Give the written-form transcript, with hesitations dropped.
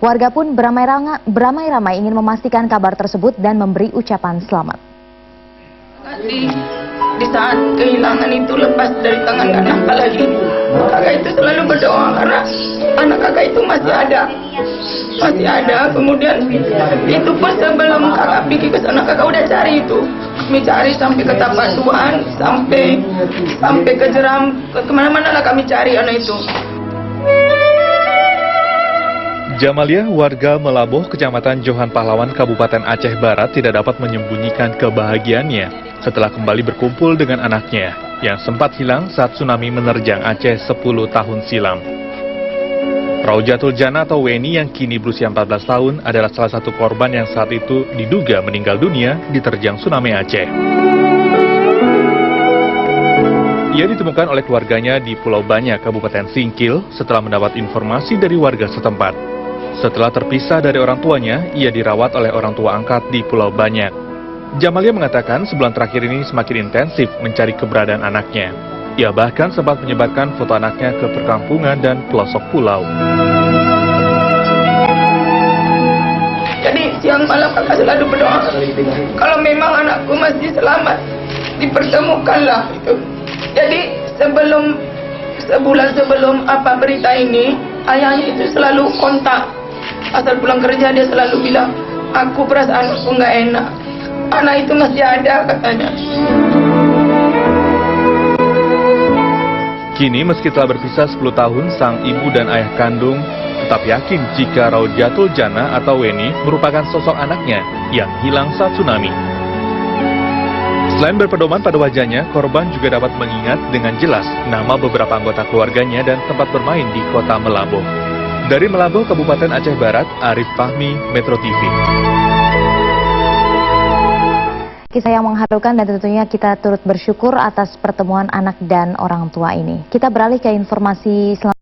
Warga pun beramai-ramai ingin memastikan kabar tersebut dan memberi ucapan selamat. Di saat kehilangan itu lepas dari tangan kakak lagi, kakak itu selalu berdoa karena anak kakak itu masih ada. Kemudian itu pun sebelum kakak pergi ke sana, kakak udah cari itu. Kami cari sampai ke Tapatuan, sampai ke Jeram, kemana-mana lah kami cari anak itu. Jamalia, warga Melaboh, Kecamatan Johan Pahlawan, Kabupaten Aceh Barat tidak dapat menyembunyikan kebahagiaannya setelah kembali berkumpul dengan anaknya yang sempat hilang saat tsunami menerjang Aceh 10 tahun silam. Raujatul Jannah atau Weni yang kini berusia 14 tahun adalah salah satu korban yang saat itu diduga meninggal dunia diterjang tsunami Aceh. Ia ditemukan oleh keluarganya di Pulau Banyak, Kabupaten Singkil setelah mendapat informasi dari warga setempat. Setelah terpisah dari orang tuanya, ia dirawat oleh orang tua angkat di Pulau Banyak. Jamalia mengatakan sebulan terakhir ini semakin intensif mencari keberadaan anaknya. Ia bahkan sempat menyebarkan foto anaknya ke perkampungan dan pelosok pulau. Jadi siang malam kakak selalu berdoa, kalau memang anakku masih selamat, dipertemukanlah itu. Jadi sebulan sebelum berita ini, ayahnya itu selalu kontak. Asal pulang kerja dia selalu bilang, aku perasaan aku nggak enak. Anak itu masih ada katanya. Kini meski telah berpisah 10 tahun, sang ibu dan ayah kandung tetap yakin jika Raujatul Jannah atau Weni merupakan sosok anaknya yang hilang saat tsunami. Selain berpedoman pada wajahnya, korban juga dapat mengingat dengan jelas nama beberapa anggota keluarganya dan tempat bermain di kota Melaboh. Dari Melaboh, Kabupaten Aceh Barat, Arif Fahmi, Metro TV. Kisah yang mengharukan dan tentunya kita turut bersyukur atas pertemuan anak dan orang tua ini. Kita beralih ke informasi selanjutnya.